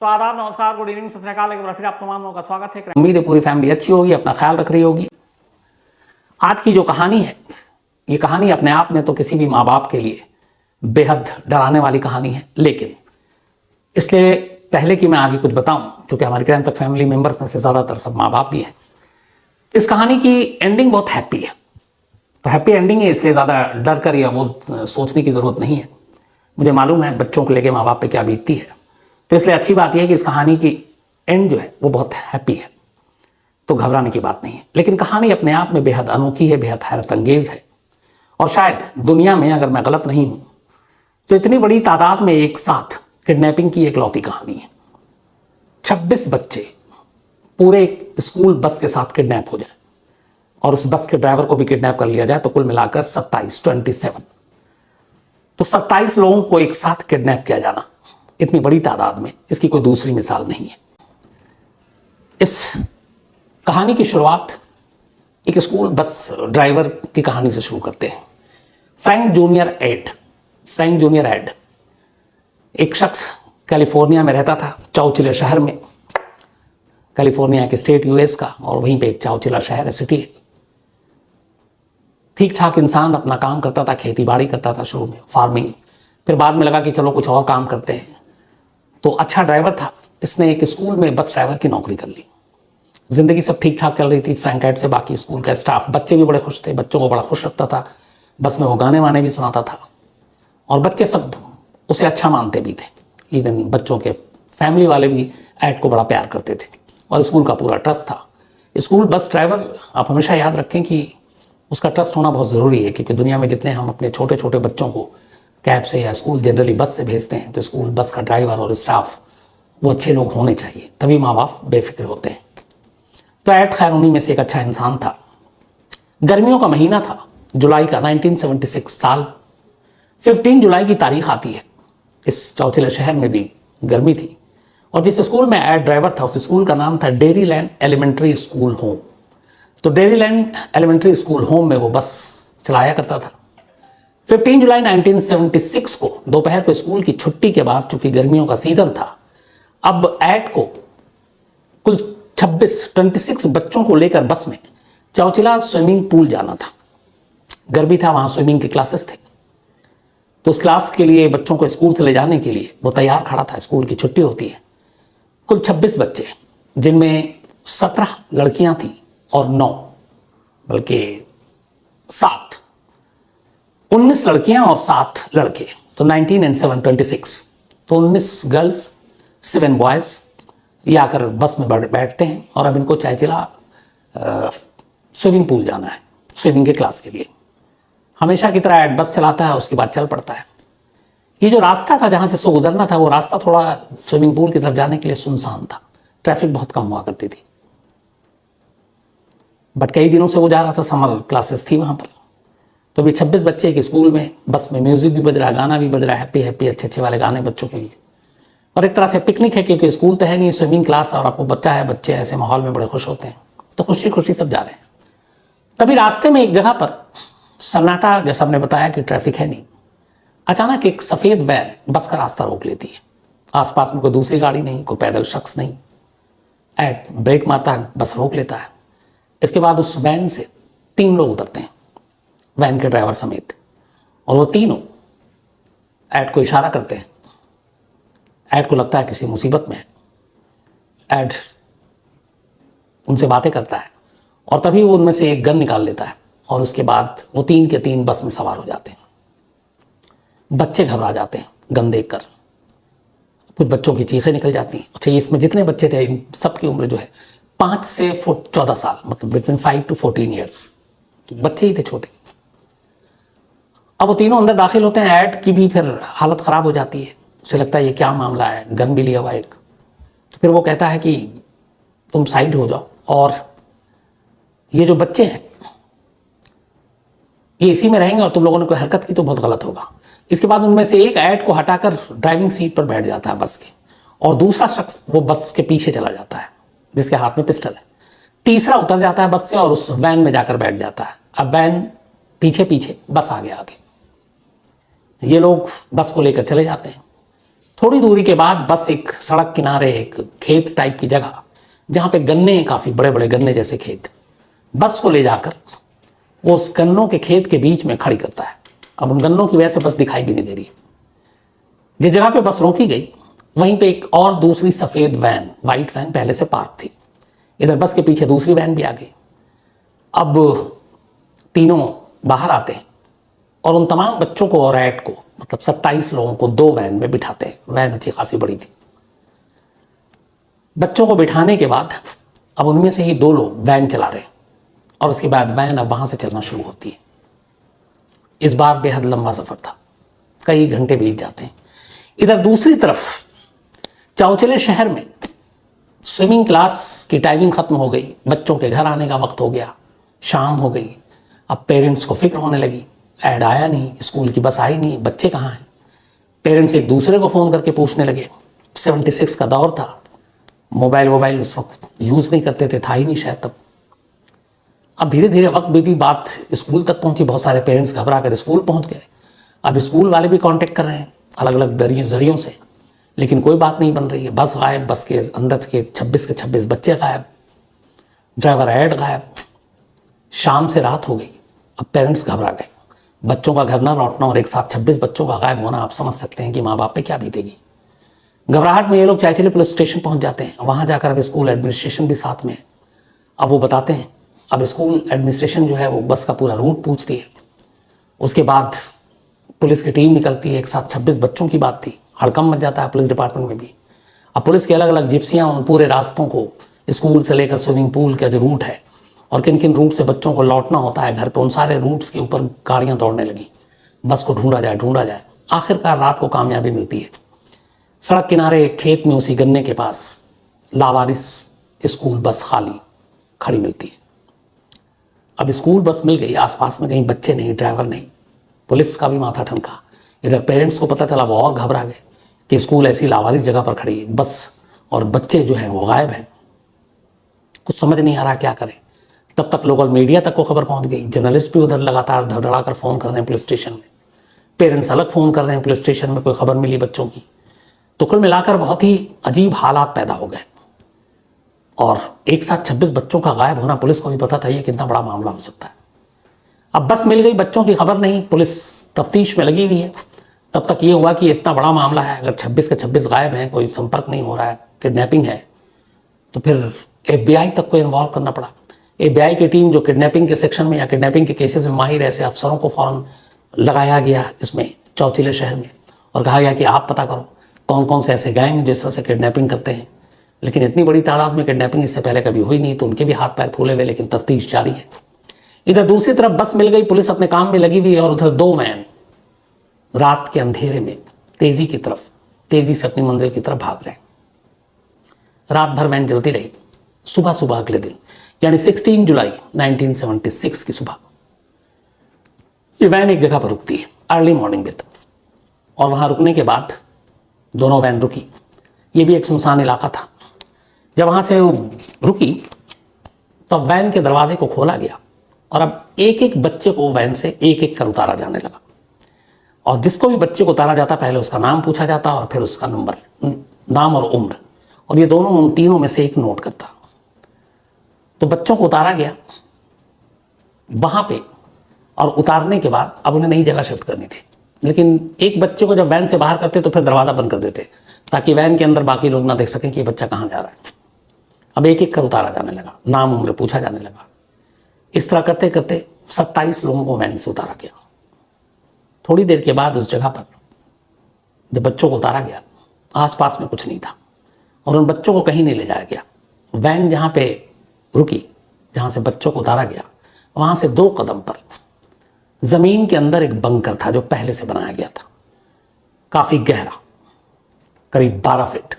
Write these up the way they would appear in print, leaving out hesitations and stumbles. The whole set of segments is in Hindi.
तो आदाब, नमस्कार, गुड इवनिंग, सत श्री अकाल। एक बार फिर आप तमाम लोगों का स्वागत है। उम्मीद है पूरी फैमिली अच्छी होगी, अपना ख्याल रख रही होगी। आज की जो कहानी है, ये कहानी अपने आप में तो किसी भी माँ बाप के लिए बेहद डराने वाली कहानी है, लेकिन इसलिए पहले कि मैं आगे कुछ बताऊं, क्योंकि हमारे क्राइम तक फैमिली मेंबर्स में से ज़्यादातर सब माँ बाप भी हैं, इस कहानी की एंडिंग बहुत हैप्पी है। तो हैप्पी एंडिंग है, इसलिए ज़्यादा डर कर या वो सोचने की ज़रूरत नहीं है। मुझे मालूम है बच्चों को लेकर माँ बाप पे क्या बीतती है, तो इसलिए अच्छी बात यह है कि इस कहानी की एंड जो है वो बहुत हैप्पी है, तो घबराने की बात नहीं है। लेकिन कहानी अपने आप में बेहद अनोखी है, बेहद हैरत अंगेज है, और शायद दुनिया में, अगर मैं गलत नहीं हूं, तो इतनी बड़ी तादाद में एक साथ किडनैपिंग की एक लौती कहानी है। 26 बच्चे पूरे स्कूल बस के साथ किडनैप हो जाए और उस बस के ड्राइवर को भी किडनैप कर लिया जाए, तो कुल मिलाकर 27 तो 27 लोगों को एक साथ किडनैप किया जाना इतनी बड़ी तादाद में, इसकी कोई दूसरी मिसाल नहीं है। इस कहानी की शुरुआत एक स्कूल बस ड्राइवर की कहानी से शुरू करते हैं। फ्रैंक जूनियर एड एक शख्स कैलिफोर्निया में रहता था, चाउचिला शहर में। कैलिफोर्निया के स्टेट यूएस का, और वहीं पे एक चाउचिला शहर है, सिटी है। ठीक ठाक इंसान अपना काम करता था, खेती बाड़ी करता था शुरू में, फार्मिंग। फिर बाद में लगा कि चलो कुछ और काम करते हैं, तो अच्छा ड्राइवर था, इसने एक स्कूल में बस ड्राइवर की नौकरी कर ली। जिंदगी सब ठीक ठाक चल रही थी। फ्रैंक एड से बाकी स्कूल का स्टाफ, बच्चे भी बड़े खुश थे, बच्चों को बड़ा खुश रखता था। बस में वो गाने वाने भी सुनाता था और बच्चे सब उसे अच्छा मानते भी थे। इवन बच्चों के फैमिली वाले भी एड को बड़ा प्यार करते थे, और स्कूल का पूरा ट्रस्ट था। स्कूल बस ड्राइवर, आप हमेशा याद रखें कि उसका ट्रस्ट होना बहुत ज़रूरी है, क्योंकि दुनिया में जितने हम अपने छोटे छोटे बच्चों को कैब से या स्कूल जनरली बस से भेजते हैं, तो स्कूल बस का ड्राइवर और स्टाफ वो अच्छे लोग होने चाहिए, तभी माँ बाप बेफिक्र होते हैं। तो एड खैर उन्हीं में से एक अच्छा इंसान था। गर्मियों का महीना था, जुलाई का 1976 साल। 15 जुलाई की तारीख आती है। इस चाउचिला शहर में भी गर्मी थी, और जिस स्कूल में एड ड्राइवर था, उस स्कूल का नाम था डेरीलैंड एलिमेंट्री स्कूल होम। तो डेरीलैंड एलिमेंट्री स्कूल होम में वो बस चलाया करता था। 15 जुलाई 1976 को दोपहर को स्कूल की छुट्टी के बाद, चूंकि गर्मियों का सीजन था, अब एड को कुल 26 बच्चों को लेकर बस में चाउचिला स्विमिंग पूल जाना था। गर्मी था, वहां स्विमिंग की क्लासेस थे, तो उस क्लास के लिए बच्चों को स्कूल से ले जाने के लिए वो तैयार खड़ा था। स्कूल की छुट्टी होती है। कुल 26 बच्चे, जिनमें 17 लड़कियां थी और 9 बल्कि 7, 19 लड़कियां और 7 लड़के, तो 19 and 7 26, तो 19 गर्ल्स 7 बॉयज ये आकर बस में बैठते हैं, और अब इनको चाउचिला स्विमिंग पूल जाना है, स्विमिंग के क्लास के लिए। हमेशा की तरह एड बस चलाता है, उसके बाद चल पड़ता है। ये जो रास्ता था जहां से सो गुजरना था, वो रास्ता थोड़ा स्विमिंग पूल की तरफ जाने के लिए सुनसान था, ट्रैफिक बहुत कम हुआ करती थी। बट कई दिनों से वो जा रहा था, समर क्लासेस थी वहां पर। तो अभी 26 बच्चे एक स्कूल में, बस में म्यूजिक भी बज रहा है, गाना भी बज रहा है, हैप्पी हैप्पी अच्छे अच्छे वाले गाने बच्चों के लिए, और एक तरह से पिकनिक है, क्योंकि स्कूल तो है नहीं, स्विमिंग क्लास, और आपको बच्चा है, बच्चे ऐसे माहौल में बड़े खुश होते हैं, तो खुशी खुशी सब जा रहे हैं। तभी रास्ते में एक जगह पर सन्नाटा, जैसा हमने बताया कि ट्रैफिक है नहीं, अचानक एक सफ़ेद वैन बस का रास्ता रोक लेती है। आसपास में कोई दूसरी गाड़ी नहीं, कोई पैदल शख्स नहीं। एड ब्रेक मारता है, बस रोक लेता है। इसके बाद उस वैन से 3 लोग उतरते हैं, वैन के ड्राइवर समेत, और वो तीनों एड को इशारा करते हैं। एड को लगता है किसी मुसीबत में है। एड उनसे बातें करता है, और तभी वो उनमें से एक गन निकाल लेता है, और उसके बाद वो 3 के 3 बस में सवार हो जाते हैं। बच्चे घबरा जाते हैं गन देखकर, कुछ बच्चों की चीखें निकल जाती हैं। अच्छा, इसमें जितने बच्चे थे, इन सबकी उम्र जो है 5 से 14 साल, मतलब बिटवीन 5 to 14 ईयर्स, तो बच्चे ही थे छोटे। अब वो तीनों अंदर दाखिल होते हैं। एड की भी फिर हालत ख़राब हो जाती है, उसे लगता है ये क्या मामला है, गन भी लिया हुआ एक। तो फिर वो कहता है कि तुम साइड हो जाओ, और ये जो बच्चे हैं ये इसी में रहेंगे, और तुम लोगों ने कोई हरकत की तो बहुत गलत होगा। इसके बाद उनमें से एक एड को हटाकर ड्राइविंग सीट पर बैठ जाता है बस के, और दूसरा शख्स वो बस के पीछे चला जाता है, जिसके हाथ में पिस्टल है। तीसरा उतर जाता है बस से और उस वैन में जाकर बैठ जाता है। अब वैन पीछे पीछे, बस आगे आगे। ये लोग बस को लेकर चले जाते हैं। थोड़ी दूरी के बाद बस एक सड़क किनारे एक खेत टाइप की जगह, जहाँ पे गन्ने, काफ़ी बड़े बड़े गन्ने जैसे खेत, बस को ले जाकर वो उस गन्नों के खेत के बीच में खड़ी करता है। अब उन गन्नों की वजह से बस दिखाई भी नहीं दे रही। जिस जगह पे बस रोकी गई वहीं पे एक और दूसरी सफ़ेद वैन, वाइट वैन पहले से पार्क थी। इधर बस के पीछे दूसरी वैन भी आ गई। अब तीनों बाहर आते हैं और उन तमाम बच्चों को और ऐड को, मतलब 27 लोगों को 2 वैन में बिठाते हैं। वैन अच्छी खासी बड़ी थी। बच्चों को बिठाने के बाद अब उनमें से ही 2 लोग वैन चला रहे हैं और उसके बाद वैन अब वहाँ से चलना शुरू होती है। इस बार बेहद लंबा सफ़र था, कई घंटे बीत जाते हैं। इधर दूसरी तरफ चौचले शहर में स्विमिंग क्लास की टाइमिंग ख़त्म हो गई, बच्चों के घर आने का वक्त हो गया, शाम हो गई। अब पेरेंट्स को फिक्र होने लगी, ऐड आया नहीं, स्कूल की बस आई नहीं, बच्चे कहाँ हैं। पेरेंट्स एक दूसरे को फ़ोन करके पूछने लगे। 76 का दौर था, मोबाइल उस वक्त यूज़ नहीं करते थे, था ही नहीं शायद तब। अब धीरे धीरे वक्त बीती, बात स्कूल तक पहुंची। बहुत सारे पेरेंट्स घबरा कर स्कूल पहुंच गए। अब स्कूल वाले भी कांटेक्ट कर रहे हैं अलग अलग जरियों से, लेकिन कोई बात नहीं बन रही है। बस गायब, बस के अंदर के 26 के 26 बच्चे गायब, ड्राइवर ऐड गायब। शाम से रात हो गई। अब पेरेंट्स घबरा गए। बच्चों का घर ना लौटना और एक साथ 26 बच्चों का गायब होना, आप समझ सकते हैं कि माँ बाप पे क्या बीतेगी। घबराहट में ये लोग चायचले पुलिस स्टेशन पहुंच जाते हैं। वहाँ जाकर अब स्कूल एडमिनिस्ट्रेशन भी साथ में है। अब वो बताते हैं, अब स्कूल एडमिनिस्ट्रेशन जो है वो बस का पूरा रूट पूछती है। उसके बाद पुलिस की टीम निकलती है। एक साथ 26 बच्चों की बात थी, हड़कंप मच जाता है पुलिस डिपार्टमेंट में भी। अब पुलिस की अलग अलग जिप्सियाँ उन पूरे रास्तों को, स्कूल से लेकर स्विमिंग पूल का जो रूट है और किन किन रूट से बच्चों को लौटना होता है घर पे, उन सारे रूट्स के ऊपर गाड़ियाँ दौड़ने लगी। बस को ढूंढा जाए। आखिरकार रात को कामयाबी मिलती है। सड़क किनारे एक खेत में उसी गन्ने के पास लावारिस स्कूल बस खाली खड़ी मिलती है। अब स्कूल बस मिल गई, आसपास में कहीं बच्चे नहीं, ड्राइवर नहीं। पुलिस का भी माथा ठनका। इधर पेरेंट्स को पता चला, वो और घबरा गए कि स्कूल ऐसी लावारिस जगह पर खड़ी है, बस और बच्चे जो हैं वो गायब हैं। कुछ समझ नहीं आ रहा क्या करें। तब तक लोकल मीडिया तक को खबर पहुंच गई। जर्नलिस्ट भी उधर लगातार धड़धड़ा कर फ़ोन कर रहे हैं पुलिस स्टेशन में। पेरेंट्स अलग फ़ोन कर रहे हैं पुलिस स्टेशन में, कोई खबर मिली बच्चों की। तो कुल मिलाकर बहुत ही अजीब हालात पैदा हो गए और एक साथ 26 बच्चों का गायब होना, पुलिस को भी पता था ये कितना बड़ा मामला हो सकता है। अब बस मिल गई, बच्चों की खबर नहीं, पुलिस तफ्तीश में लगी हुई है। तब तक ये हुआ कि इतना बड़ा मामला है, अगर 26 के 26 गायब हैं, कोई संपर्क नहीं हो रहा है, किडनैपिंग है, तो फिर FBI तक को इन्वॉल्व करना पड़ा। FBI की टीम जो किडनैपिंग के सेक्शन में या किडनैपिंग के केसेस में माहिर, ऐसे अफसरों को फ़ौरन लगाया गया इसमें चौचीले शहर में और कहा गया कि आप पता करो कौन कौन से ऐसे गैंग जिस तरह से किडनैपिंग करते हैं। लेकिन इतनी बड़ी तादाद में किडनैपिंग इससे पहले कभी हुई नहीं, तो उनके भी हाथ पैर फूले हुए, लेकिन तफ्तीश जारी है। इधर दूसरी तरफ बस मिल गई, पुलिस अपने काम में लगी हुई है और उधर 2 मैन रात के अंधेरे में तेजी से अपनी मंजिल की तरफ भाग रहे हैं। रात भर वैन चलती रही। सुबह अगले दिन यानी 16 जुलाई 1976 की सुबह ये वैन एक जगह पर रुकती है, अर्ली मॉर्निंग विद, और वहां रुकने के बाद दोनों वैन रुकी। ये भी एक सुनसान इलाका था। जब वहां से रुकी तो अब वैन के दरवाजे को खोला गया और अब एक एक बच्चे को वैन से एक एक कर उतारा जाने लगा। और जिसको भी बच्चे को उतारा जाता, पहले उसका नाम पूछा जाता और फिर उसका नंबर, नाम और उम्र, और ये दोनों उन तीनों में से एक नोट करता। तो बच्चों को उतारा गया वहां पे, और उतारने के बाद अब उन्हें नई जगह शिफ्ट करनी थी। लेकिन एक बच्चे को जब वैन से बाहर करते तो फिर दरवाज़ा बंद कर देते ताकि वैन के अंदर बाकी लोग ना देख सकें कि ये बच्चा कहाँ जा रहा है। अब एक एक कर उतारा जाने लगा, नाम उम्र पूछा जाने लगा। इस तरह करते करते 27 लोगों को वैन से उतारा गया। थोड़ी देर के बाद उस जगह पर जब बच्चों को उतारा गया, आसपास में कुछ नहीं था और उन बच्चों को कहीं नहीं ले जाया गया। वैन जहाँ पे रुकी, जहाँ से बच्चों को उतारा गया, वहाँ से 2 कदम पर ज़मीन के अंदर एक बंकर था जो पहले से बनाया गया था, काफ़ी गहरा, करीब 12 फीट।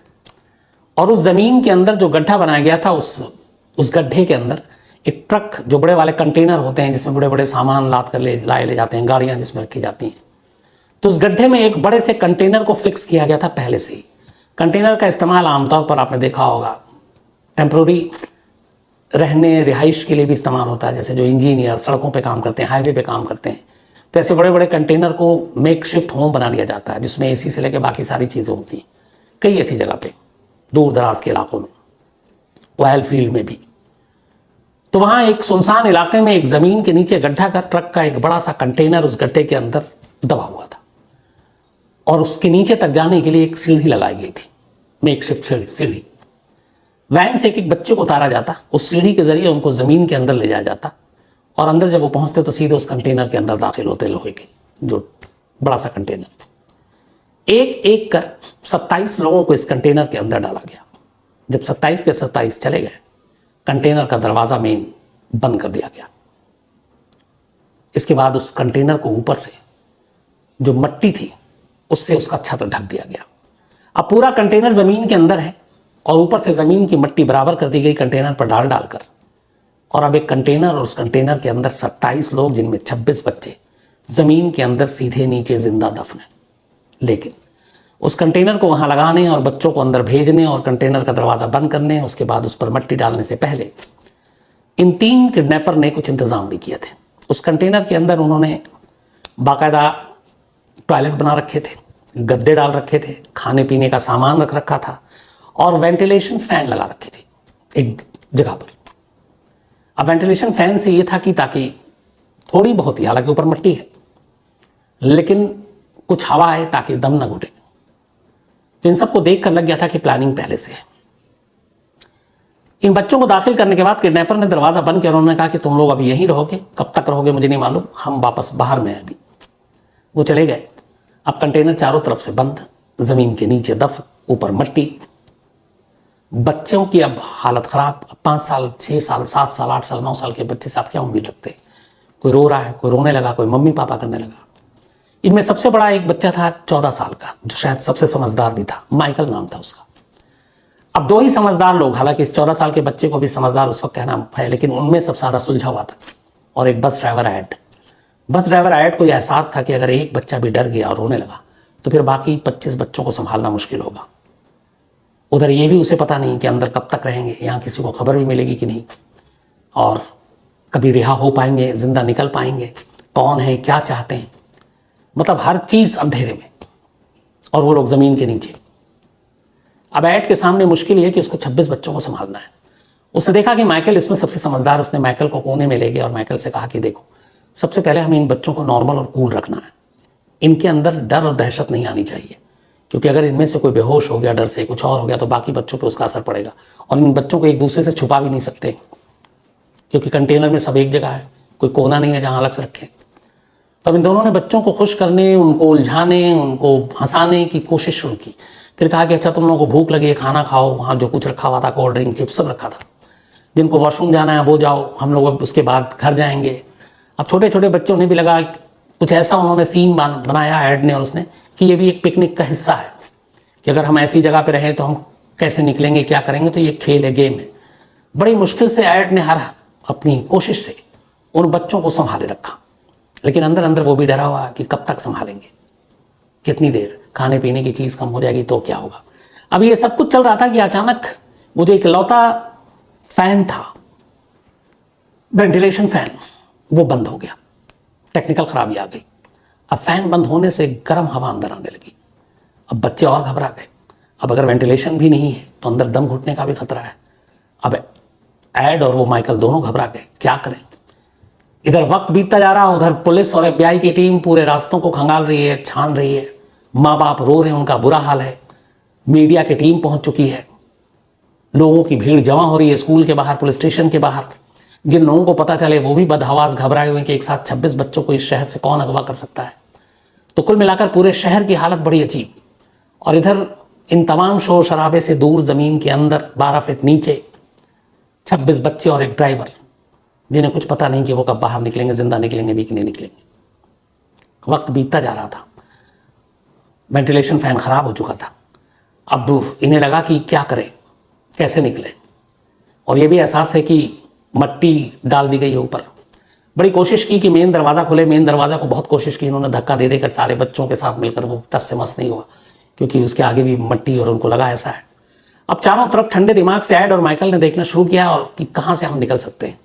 और उस ज़मीन के अंदर जो गड्ढा बनाया गया था, उस गड्ढे के अंदर एक ट्रक, जो बड़े वाले कंटेनर होते हैं जिसमें बड़े बड़े सामान लाद कर ले जाते हैं, गाड़ियाँ जिसमें रखी जाती हैं, तो उस गड्ढे में एक बड़े से कंटेनर को फिक्स किया गया था पहले से ही। कंटेनर का इस्तेमाल आमतौर पर आपने देखा होगा टेम्प्रोरी रहने रिहाइश के लिए भी इस्तेमाल होता है। जैसे जो इंजीनियर सड़कों पे काम करते हैं, हाईवे पे काम करते हैं, तो ऐसे बड़े बड़े कंटेनर को मेक शिफ्ट होम बना दिया जाता है, जिसमें एसी से लेकर बाकी सारी चीज़ें होती हैं कई ऐसी जगह पे, दूर दराज के इलाकों में, ऑयल फील्ड में भी। तो वहाँ एक सुनसान इलाके में एक ज़मीन के नीचे गड्ढा कर ट्रक का एक बड़ा सा कंटेनर उस गड्ढे के अंदर दबा हुआ था, और उसके नीचे तक जाने के लिए एक सीढ़ी लगाई गई थी, मेक शिफ्ट सीढ़ी। वैन से एक एक बच्चे को उतारा जाता, उस सीढ़ी के जरिए उनको ज़मीन के अंदर ले जाया जाता, और अंदर जब वो पहुंचते तो सीधे उस कंटेनर के अंदर दाखिल होते, लोहे के जो बड़ा सा कंटेनर। एक एक कर 27 लोगों को इस कंटेनर के अंदर डाला गया। जब 27 के 27 चले गए, कंटेनर का दरवाज़ा मेन बंद कर दिया गया। इसके बाद उस कंटेनर को ऊपर से जो मट्टी थी उससे उसका छत ढक दिया गया। अब पूरा कंटेनर ज़मीन के अंदर है और ऊपर से ज़मीन की मट्टी बराबर कर दी गई कंटेनर पर डाल डालकर, और अब एक कंटेनर और उस कंटेनर के अंदर 27 लोग, जिनमें 26 बच्चे ज़मीन के अंदर सीधे नीचे जिंदा दफन है। लेकिन उस कंटेनर को वहाँ लगाने और बच्चों को अंदर भेजने और कंटेनर का दरवाज़ा बंद करने, उसके बाद उस पर मट्टी डालने से पहले इन 3 किडनैपर ने कुछ इंतज़ाम भी किए थे। उस कंटेनर के अंदर उन्होंने बाकायदा टॉयलेट बना रखे थे, गद्दे डाल रखे थे, खाने पीने का सामान रख रखा था, और वेंटिलेशन फ़ैन लगा रखे थे एक जगह पर। अब वेंटिलेशन फ़ैन से ये था कि ताकि थोड़ी बहुत ही, हालांकि ऊपर मिट्टी है, लेकिन कुछ हवा आए ताकि दम न घुटे। तो इन सबको देख कर लग गया था कि प्लानिंग पहले से है। इन बच्चों को दाखिल करने के बाद किडनैपर ने दरवाज़ा बंद किया। उन्होंने कहा कि तुम लोग अभी यहीं रहोगे, कब तक रहोगे मुझे नहीं मालूम, हम वापस बाहर में हैं अभी। वो चले गए। अब कंटेनर चारों तरफ से बंद, ज़मीन के नीचे दफ, ऊपर मट्टी। बच्चों की अब हालत ख़राब। 5 साल, 6 साल, 7 साल, 8 साल, 9 साल के बच्चे से आप क्या उम्मीद रखते हैं? कोई रो रहा है, कोई रोने लगा, कोई मम्मी पापा करने लगा। इनमें सबसे बड़ा एक बच्चा था 14 साल का, जो शायद सबसे समझदार भी था, माइकल नाम था उसका। अब 2 ही समझदार लोग, हालांकि इस 14 साल के बच्चे को भी समझदार उस वक्त कहना है, लेकिन उनमें सब सारा सुलझा हुआ था। और एक bus driver add. Bus driver add को यह एहसास था कि अगर एक बच्चा भी डर गया और रोने लगा तो फिर बाकी 25 बच्चों को संभालना मुश्किल होगा। उधर ये भी उसे पता नहीं कि अंदर कब तक रहेंगे, यहाँ किसी को खबर भी मिलेगी कि नहीं, और कभी रिहा हो पाएंगे, जिंदा निकल पाएंगे, कौन है, क्या चाहते हैं, मतलब हर चीज़ अंधेरे में, और वो लोग ज़मीन के नीचे। अब ऐड के सामने मुश्किल ये कि उसको 26 बच्चों को संभालना है। उसने देखा कि माइकल इसमें सबसे समझदार। उसने माइकल को कोने में ले गया और माइकल से कहा कि देखो, सबसे पहले हमें इन बच्चों को नॉर्मल और कूल रखना है। इनके अंदर डर और दहशत नहीं आनी चाहिए, क्योंकि अगर इनमें से कोई बेहोश हो गया डर से, कुछ और हो गया, तो बाकी बच्चों पे उसका असर पड़ेगा। और इन बच्चों को एक दूसरे से छुपा भी नहीं सकते, क्योंकि कंटेनर में सब एक जगह है, कोई कोना नहीं है जहाँ अलग से रखें। तो अब इन दोनों ने बच्चों को खुश करने, उनको उलझाने, उनको हंसाने की कोशिश शुरू की। फिर कहा कि अच्छा, तुम लोगों को भूख लगी है, खाना खाओ, वहाँ जो कुछ रखा हुआ था, कोल्ड ड्रिंक, चिप्स सब रखा था। जिनको वॉशरूम जाना है वो जाओ, हम लोग अब उसके बाद घर जाएंगे। अब छोटे छोटे बच्चों ने भी लगा, कुछ ऐसा उन्होंने सीन बनाया ऐड ने और उसने, कि ये भी एक पिकनिक का हिस्सा है, कि अगर हम ऐसी जगह पे रहें तो हम कैसे निकलेंगे, क्या करेंगे, तो ये खेल है, गेम है। बड़ी मुश्किल से ऐड ने हर अपनी कोशिश से उन बच्चों को संभाले रखा, लेकिन अंदर अंदर वो भी डरा हुआ कि कब तक संभालेंगे, कितनी देर, खाने पीने की चीज़ कम हो जाएगी तो क्या होगा। अब ये सब कुछ चल रहा था कि अचानक वो जो इकलौता फैन था, वेंटिलेशन फैन, वो बंद हो गया। टेक्निकल खराबी आ गई। अब फैन बंद होने से गर्म हवा अंदर आने लगी। अब बच्चे और घबरा गए। अब अगर वेंटिलेशन भी नहीं है तो अंदर दम घुटने का भी खतरा है। अब ऐड और वो माइकल दोनों घबरा गए, क्या करें। इधर वक्त बीतता जा रहा, उधर पुलिस और FBI की टीम पूरे रास्तों को खंगाल रही है, छान रही है। माँ बाप रो रहे हैं, उनका बुरा हाल है। मीडिया की टीम पहुंच चुकी है। लोगों की भीड़ जमा हो रही है स्कूल के बाहर, पुलिस स्टेशन के बाहर। जिन लोगों को पता चले वो भी बदहवास घबराए हुए कि एक साथ 26 बच्चों को इस शहर से कौन अगवा कर सकता है। तो कुल मिलाकर पूरे शहर की हालत बड़ी अजीब। और इधर इन तमाम शोर शराबे से दूर ज़मीन के अंदर 12 फीट नीचे 26 बच्चे और एक ड्राइवर, जिन्हें कुछ पता नहीं कि वो कब बाहर निकलेंगे, जिंदा निकलेंगे भी कि नहीं निकलेंगे। वक्त बीतता जा रहा था। वेंटिलेशन फैन ख़राब हो चुका था। अब इन्हें लगा कि क्या करें, कैसे निकलें। और ये भी एहसास है कि मट्टी डाल दी गई है ऊपर। बड़ी कोशिश की कि मेन दरवाज़ा खुले। मेन दरवाज़ा को बहुत कोशिश की इन्होंने, धक्का दे देकर सारे बच्चों के साथ मिलकर, वो टस से मस नहीं हुआ, क्योंकि उसके आगे भी मट्टी और उनको लगा ऐसा है। अब चारों तरफ ठंडे दिमाग से ऐड और माइकल ने देखना शुरू किया और कि कहाँ से हम निकल सकते हैं,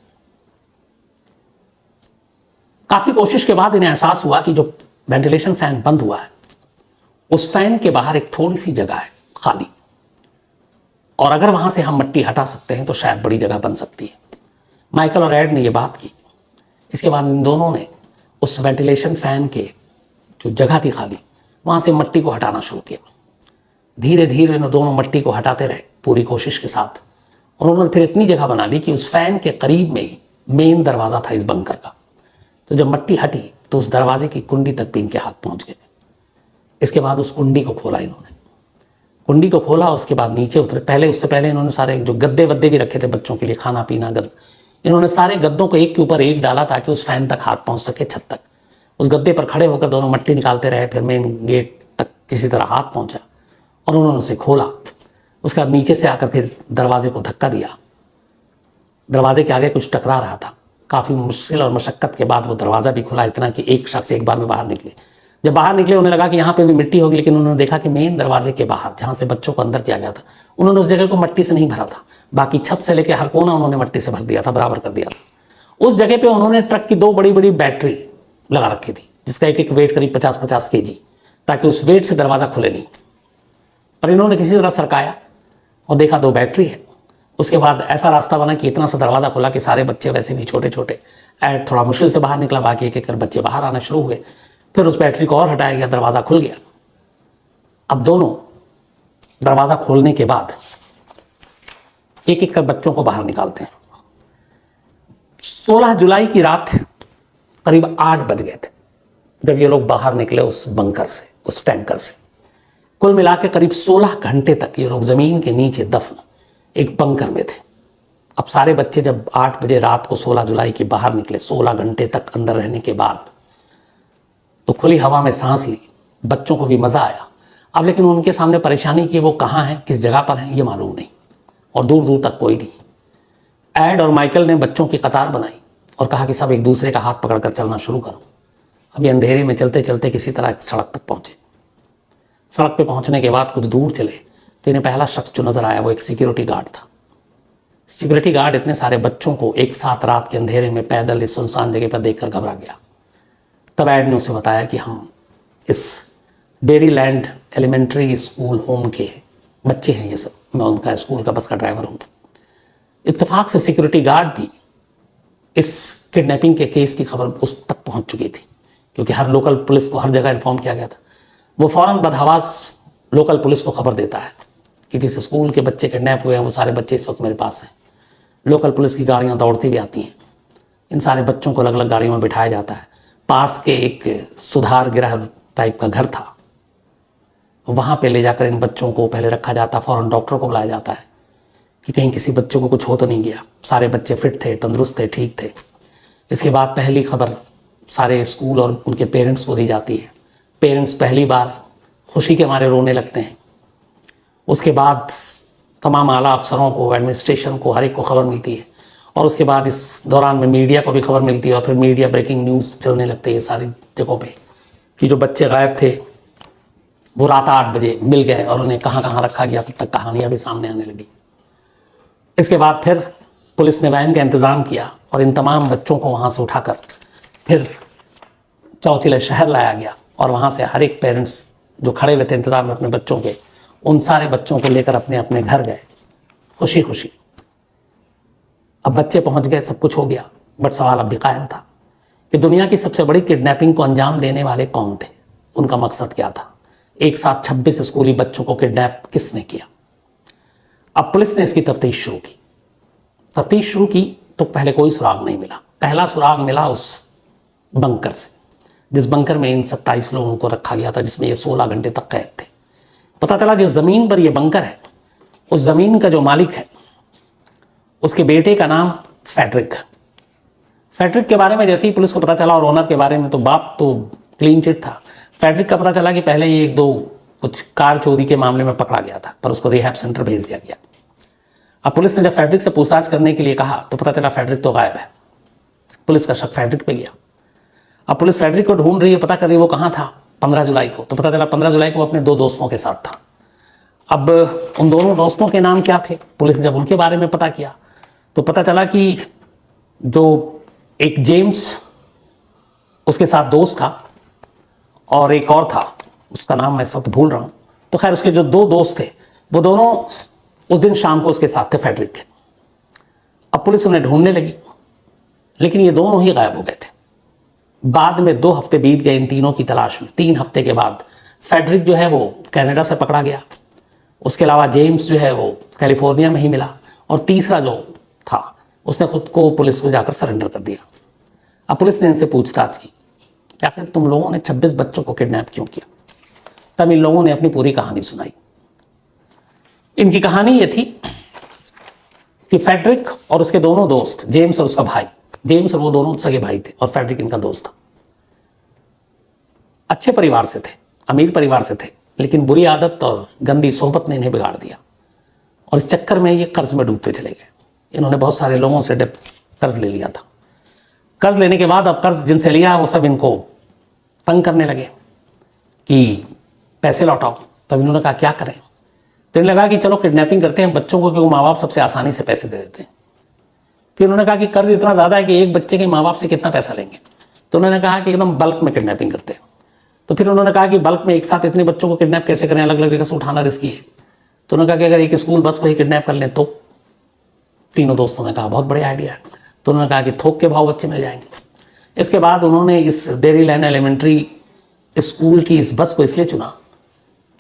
काफ़ी कोशिश के बाद इन्हें एहसास हुआ कि जो वेंटिलेशन फैन बंद हुआ है उस फैन के बाहर एक थोड़ी सी जगह है खाली, और अगर वहां से हम मिट्टी हटा सकते हैं तो शायद बड़ी जगह बन सकती है। माइकल और एड ने ये बात की। इसके बाद इन दोनों ने उस वेंटिलेशन फैन के जो जगह थी खाली वहां से मिट्टी को हटाना शुरू किया। धीरे धीरे इन दोनों मिट्टी को हटाते रहे पूरी कोशिश के साथ, और उन्होंने फिर इतनी जगह बना ली कि उस फैन के करीब में ही मेन दरवाज़ा था इस बंकर का। तो जब मिट्टी हटी तो उस दरवाजे की कुंडी तक भी इनके हाथ पहुंच गए। इसके बाद उस कुंडी को खोला इन्होंने, कुंडी को खोला, उसके बाद नीचे उतरे। उससे पहले इन्होंने सारे जो गद्दे वद्दे भी रखे थे बच्चों के लिए, खाना पीना गद्दे, इन्होंने सारे गद्दों को एक के ऊपर एक डाला ताकि उस फैन तक हाथ पहुंच सके, छत तक। उस गद्दे पर खड़े होकर दोनों मिट्टी निकालते रहे। फिर मेन गेट तक किसी तरह हाथ पहुंचा और उन्होंने उसे खोला। उसके बाद नीचे से आकर फिर दरवाजे को धक्का दिया। दरवाजे के आगे कुछ टकरा रहा था। काफ़ी मुश्किल और मशक्क़त के बाद वो दरवाज़ा भी खुला, इतना कि एक शख्स एक बार में बाहर निकले। जब बाहर निकले उन्हें लगा कि यहाँ पे भी मिट्टी होगी, लेकिन उन्होंने देखा कि मेन दरवाजे के बाहर जहाँ से बच्चों को अंदर किया गया था, उन्होंने उस जगह को मिट्टी से नहीं भरा था। बाकी छत से लेकर हर कोना उन्होंने मिट्टी से भर दिया था, बराबर कर दिया था। उस जगह पे उन्होंने ट्रक की 2 बड़ी बड़ी बैटरी लगा रखी थी, जिसका एक एक वेट करीब 50-50 kg, ताकि उस वेट से दरवाज़ा खुले नहीं। पर इन्होंने किसी तरह सरकाया और देखा 2 बैटरी है। उसके बाद ऐसा रास्ता बना कि इतना सा दरवाज़ा खुला कि सारे बच्चे वैसे भी छोटे छोटे, ऐड थोड़ा मुश्किल से बाहर निकला, बाकी एक एक कर बच्चे बाहर आना शुरू हुए। फिर उस बैटरी को और हटाया गया, दरवाज़ा खुल गया। अब दोनों दरवाज़ा खोलने के बाद एक एक कर बच्चों को बाहर निकालते हैं। 16 जुलाई की रात करीब 8 बज गए थे जब ये लोग बाहर निकले उस बंकर से, उस टैंकर से। कुल मिला के करीब 16 घंटे तक ये लोग ज़मीन के नीचे दफन एक बंकर में थे। अब सारे बच्चे जब 8 बजे रात को 16 जुलाई के बाहर निकले, 16 घंटे तक अंदर रहने के बाद, तो खुली हवा में सांस ली, बच्चों को भी मज़ा आया। अब लेकिन उनके सामने परेशानी कि वो कहाँ हैं, किस जगह पर हैं, ये मालूम नहीं, और दूर दूर तक कोई नहीं। एड और माइकल ने बच्चों की कतार बनाई और कहा कि सब एक दूसरे का हाथ पकड़कर चलना शुरू करो। अभी अंधेरे में चलते चलते किसी तरह सड़क तक पहुँचे। सड़क पे पहुँचने के बाद कुछ दूर चले तो इन्हें पहला शख्स जो नज़र आया वो एक सिक्योरिटी गार्ड था। सिक्योरिटी गार्ड इतने सारे बच्चों को एक साथ रात के अंधेरे में पैदल इस सुनसान जगह पर देखकर घबरा गया। तब एड ने उसे बताया कि हम इस डेरीलैंड एलिमेंट्री स्कूल होम के बच्चे हैं, ये सब, मैं उनका स्कूल का बस का ड्राइवर हूँ। इत्तेफाक से सिक्योरिटी गार्ड भी इस किडनैपिंग के केस की खबर उस तक पहुँच चुकी थी, क्योंकि हर लोकल पुलिस को हर जगह इन्फॉर्म किया गया था। वो फ़ौरन बदहवास लोकल पुलिस को खबर देता है कि जिस स्कूल के बच्चे किडनैप हुए हैं वो सारे बच्चे इस वक्त मेरे पास हैं। लोकल पुलिस की गाड़ियाँ दौड़ती भी आती हैं। इन सारे बच्चों को अलग अलग गाड़ियों में बिठाया जाता है। पास के एक सुधार गृह टाइप का घर था, वहाँ पे ले जाकर इन बच्चों को पहले रखा जाता, फ़ौरन डॉक्टर को बुलाया जाता है कि कहीं किसी बच्चों को कुछ हो तो नहीं गया। सारे बच्चे फिट थे, तंदुरुस्त थे, ठीक थे। इसके बाद पहली खबर सारे स्कूल और उनके पेरेंट्स को दी जाती है। पेरेंट्स पहली बार खुशी के मारे रोने लगते हैं। उसके बाद तमाम आला अफसरों को, एडमिनिस्ट्रेशन को, हर एक को खबर मिलती है। और उसके बाद इस दौरान में मीडिया को भी खबर मिलती है और फिर मीडिया ब्रेकिंग न्यूज़ चलने लगते हैं सारी जगहों पे कि जो बच्चे गायब थे वो रात 8 बजे मिल गए और उन्हें कहाँ कहाँ रखा गया। तब तक कहानियाँ भी सामने आने लगी। इसके बाद फिर पुलिस ने वैन का इंतज़ाम किया और इन तमाम बच्चों को वहाँ से उठाकर फिर चौचिले शहर लाया गया। और वहाँ से हर एक पेरेंट्स जो खड़े हुए थे इंतज़ार में अपने बच्चों के, उन सारे बच्चों को लेकर अपने अपने घर गए खुशी खुशी। अब बच्चे पहुंच गए, सब कुछ हो गया, बट सवाल अब भी कायम था कि दुनिया की सबसे बड़ी किडनैपिंग को अंजाम देने वाले कौन थे, उनका मकसद क्या था। एक साथ 26 स्कूली बच्चों को किडनैप किसने किया। अब पुलिस ने इसकी तफ्तीश शुरू की। तफ्तीश शुरू की तो पहले कोई सुराग नहीं मिला। पहला सुराग मिला उस बंकर से, जिस बंकर में इन 27 लोगों को रखा गया था, जिसमें ये 16 घंटे तक कैद थे। पता चला जिस ज़मीन पर यह बंकर है, उस ज़मीन का जो मालिक है उसके बेटे का नाम फेडरिक। फेडरिक के बारे में जैसे ही पुलिस को पता चला, और ओनर के बारे में तो बाप तो क्लीन चिट था। फेडरिक का पता चला कि पहले ये 1-2 कुछ कार चोरी के मामले में पकड़ा गया था, पर उसको रिहैब सेंटर भेज दिया गया। अब पुलिस ने जब फेडरिक से पूछताछ करने के लिए कहा तो पता चला फेडरिक तो गायब है। पुलिस का शक फेडरिक पे गया। अब पुलिस फेडरिक को ढूंढ रही है, पता कर रही है वो कहाँ था 15 जुलाई को। तो पता चला 15 जुलाई को अपने 2 दोस्तों के साथ था। अब उन दोनों दोस्तों के नाम क्या थे, पुलिस ने जब उनके बारे में पता किया तो पता चला कि जो एक जेम्स उसके साथ दोस्त था और एक और था, उसका नाम मैं सब भूल रहा हूँ। तो खैर उसके जो दो दोस्त थे वो दोनों उस दिन शाम को उसके साथ थे, फेडरिक के। अब पुलिस उन्हें ढूंढने लगी, लेकिन ये दोनों ही गायब हो गए थे। बाद में 2 हफ्ते बीत गए इन तीनों की तलाश में। 3 हफ्ते के बाद फेडरिक जो है वो कनाडा से पकड़ा गया। उसके अलावा जेम्स जो है वो कैलिफोर्निया में ही मिला, और तीसरा जो था उसने खुद को पुलिस को जाकर सरेंडर कर दिया। अब पुलिस ने इनसे पूछताछ की, क्या आखिर तुम लोगों ने 26 बच्चों को किडनैप क्यों किया? तब इन लोगों ने अपनी पूरी कहानी सुनाई। इनकी कहानी ये थी कि फेडरिक और उसके दोनों दोस्त, जेम्स और उसका भाई, जेम्स और वो दोनों सगे भाई थे और फेडरिक इनका दोस्त था, अच्छे परिवार से थे, अमीर परिवार से थे, लेकिन बुरी आदत और गंदी सोहबत ने इन्हें बिगाड़ दिया और इस चक्कर में ये कर्ज में डूबते चले गए। इन्होंने बहुत सारे लोगों से कर्ज ले लिया था। कर्ज लेने के बाद अब कर्ज जिनसे लिया वो सब इनको तंग करने लगे कि पैसे लौटाओ। तब इन्होंने कहा क्या करें? तो इन्हें लगा कि चलो किडनैपिंग करते हैं बच्चों को, क्योंकि माँ बाप सबसे आसानी से पैसे दे देते हैं। फिर उन्होंने कहा कि कर्ज इतना ज़्यादा है कि एक बच्चे के माँ बाप से कितना पैसा लेंगे? तो उन्होंने कहा कि एकदम बल्क में किडनैपिंग करते हैं। तो फिर उन्होंने कहा कि बल्क में एक साथ इतने बच्चों को किडनैप कैसे करें, अलग अलग जगह से उठाना रिस्की है। तो उन्होंने कहा कि अगर एक स्कूल बस को ही किडनैप कर लें तो? तीनों दोस्तों ने कहा बहुत बढ़िया आइडिया है। तो उन्होंने कहा कि थोक के भाव बच्चे मिल जाएंगे। इसके बाद उन्होंने इस डेरी लैन एलिमेंट्री स्कूल की इस बस को इसलिए चुना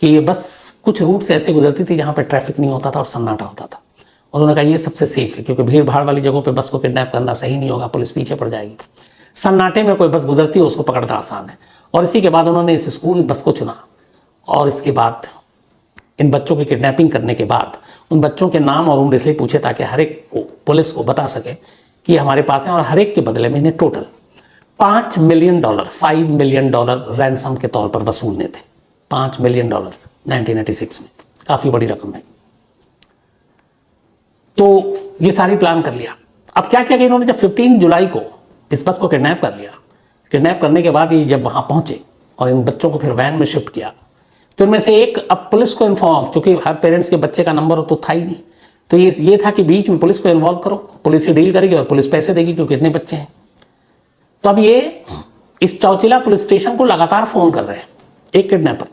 कि ये बस कुछ रूट से ऐसे गुजरती थी जहाँ पर ट्रैफिक नहीं होता था और सन्नाटा होता था। और उन्होंने कहा ये सबसे सेफ है, क्योंकि भीड़ भाड़ वाली जगहों पे बस को किडनैप करना सही नहीं होगा, पुलिस पीछे पड़ जाएगी। सन्नाटे में कोई बस गुजरती है उसको पकड़ना आसान है। और इसी के बाद उन्होंने इस स्कूल बस को चुना। और इसके बाद इन बच्चों की किडनैपिंग करने के बाद उन बच्चों के नाम और उम्र इसलिए पूछे ताकि हर एक को पुलिस को बता सके कि हमारे पास है, और हर एक के बदले में इन्हें टोटल $5 मिलियन, $5 मिलियन रैंसम के तौर पर वसूलने थे। $5 मिलियन 1986 में, काफ़ी बड़ी रकम है। तो ये सारी प्लान कर लिया। अब क्या किया कि इन्होंने जब 15 जुलाई को इस बस को किडनैप कर लिया, किडनैप करने के बाद ये जब वहाँ पहुँचे और इन बच्चों को फिर वैन में शिफ्ट किया, तो इनमें से एक अब पुलिस को इन्फॉर्म, चूँकि हर पेरेंट्स के बच्चे का नंबर हो तो था ही नहीं, तो ये था कि बीच में पुलिस को इन्वॉल्व करो, पुलिस ही डील करेगी और पुलिस पैसे देगी क्योंकि इतने बच्चे हैं। तो अब ये इस चौचिला पुलिस स्टेशन को लगातार फ़ोन कर रहे हैं एक किडनैपर।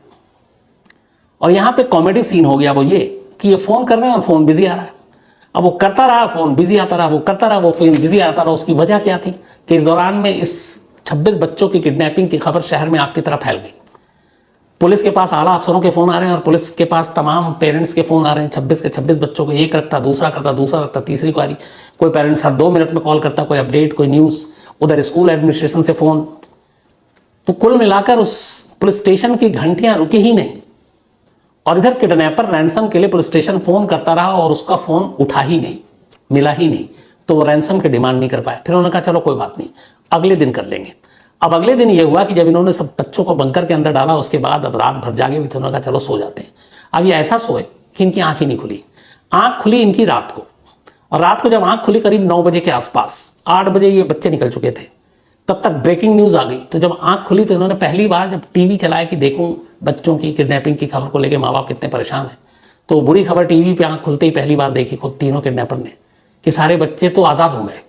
और यहाँ पे कॉमेडी सीन हो गया वो ये कि ये फ़ोन कर रहे हैं और फ़ोन बिजी आ रहा है। अब वो करता रहा, फ़ोन बिजी आता रहा, वो करता रहा, वो फ़ोन बिजी आता रहा। उसकी वजह क्या थी कि इस दौरान में इस 26 बच्चों की किडनैपिंग की खबर शहर में आग की तरह फैल गई। पुलिस के पास आला अफसरों के फ़ोन आ रहे हैं और पुलिस के पास तमाम पेरेंट्स के फ़ोन आ रहे हैं। 26 के 26 बच्चों को एक रखता, दूसरा करता, दूसरा रखता, तीसरी को आ रही। कोई पेरेंट्स हर 2 मिनट में कॉल करता, कोई अपडेट, कोई न्यूज़, उधर स्कूल एडमिनिस्ट्रेशन से फ़ोन। तो कुल मिलाकर उस पुलिस स्टेशन की घंटियाँ रुकी ही नहीं। और इधर किडनैपर रैंसम के लिए पुलिस स्टेशन फ़ोन करता रहा और उसका फ़ोन उठा ही नहीं, मिला ही नहीं। तो वो रैंसम की डिमांड नहीं कर पाया। फिर उन्होंने कहा चलो कोई बात नहीं, अगले दिन कर लेंगे। अब अगले दिन ये हुआ कि जब इन्होंने सब बच्चों को बंकर के अंदर डाला, उसके बाद अब रात भर जागे भी थे, उन्होंने कहा चलो सो जाते हैं। अब ये ऐसा सोए कि इनकी आँख ही नहीं खुली। आँख खुली इनकी रात को, और रात को जब आँख खुली करीब 9 बजे के आसपास, 8 बजे ये बच्चे निकल चुके थे, तब तक ब्रेकिंग न्यूज़ आ गई। तो जब आँख खुली तो इन्होंने पहली बार जब टीवी चलाया कि देखूं बच्चों की किडनैपिंग की खबर को लेकर माँ बाप कितने परेशान हैं, तो बुरी खबर टीवी पे आँख खुलते ही पहली बार देखी खुद तीनों किडनैपर ने कि सारे बच्चे तो आज़ाद हो गए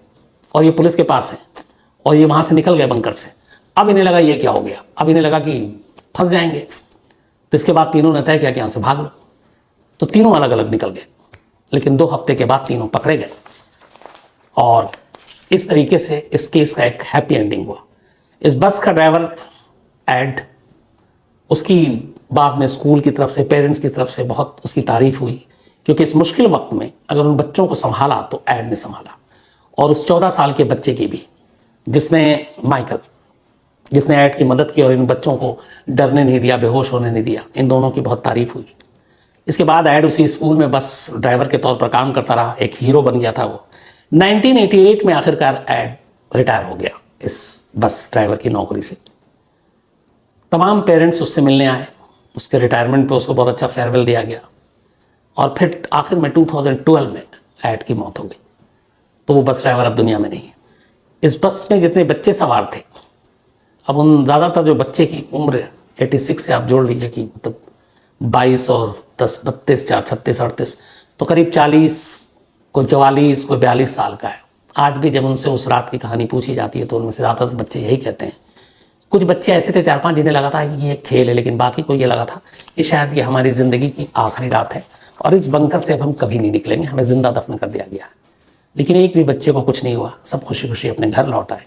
और ये पुलिस के पास हैं और ये वहाँ से निकल गए बंकर से। अब इन्हें लगा ये क्या हो गया, अब इन्हें लगा कि फंस जाएंगे। तो इसके बाद तीनों ने तय किया कि यहाँ से भाग लो। तो तीनों अलग अलग निकल गए, लेकिन 2 हफ्ते के बाद तीनों पकड़े गए और इस तरीके से इस केस का एक हैप्पी एंडिंग हुआ। इस बस का ड्राइवर एड, उसकी बाद में स्कूल की तरफ से, पेरेंट्स की तरफ से बहुत उसकी तारीफ हुई, क्योंकि इस मुश्किल वक्त में अगर उन बच्चों को संभाला तो एड ने संभाला। और उस 14 साल के बच्चे की भी, जिसने माइकल, जिसने एड की मदद की और इन बच्चों को डरने नहीं दिया, बेहोश होने नहीं दिया, इन दोनों की बहुत तारीफ हुई। इसके बाद एड उसी स्कूल में बस ड्राइवर के तौर पर काम करता रहा, एक हीरो बन गया था वो। 1988 में आखिरकार एड रिटायर हो गया इस बस ड्राइवर की नौकरी से। तमाम पेरेंट्स उससे मिलने आए, उसके रिटायरमेंट पे उसको बहुत अच्छा फेयरवेल दिया गया। और फिर आखिर में 2012 में एड की मौत हो गई। तो वो बस ड्राइवर अब दुनिया में नहीं है। इस बस में जितने बच्चे सवार थे, अब उन ज़्यादातर जो बच्चे की उम्र 86 से आप जोड़ लीजिए कि मतलब 22 और 10, 32, 4, 36, 38, तो करीब 40, कोई 44, कोई 42 साल का है। आज भी जब उनसे उस रात की कहानी पूछी जाती है तो उनमें से ज़्यादातर बच्चे यही कहते हैं कुछ बच्चे ऐसे थे 4-5 जिन्हें लगा था ये खेल है, लेकिन बाकी को ये लगा था कि शायद ये हमारी ज़िंदगी की आखिरी रात है और इस बंकर से अब हम कभी नहीं निकलेंगे, हमें जिंदा दफन कर दिया गया। लेकिन एक भी बच्चे को कुछ नहीं हुआ, सब खुशी खुशी अपने घर लौट आए।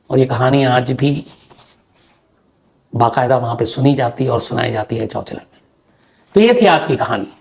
और ये कहानी आज भी बाकायदा वहाँ पे सुनी जाती है और सुनाई जाती है चौचला में। तो ये थी आज की कहानी।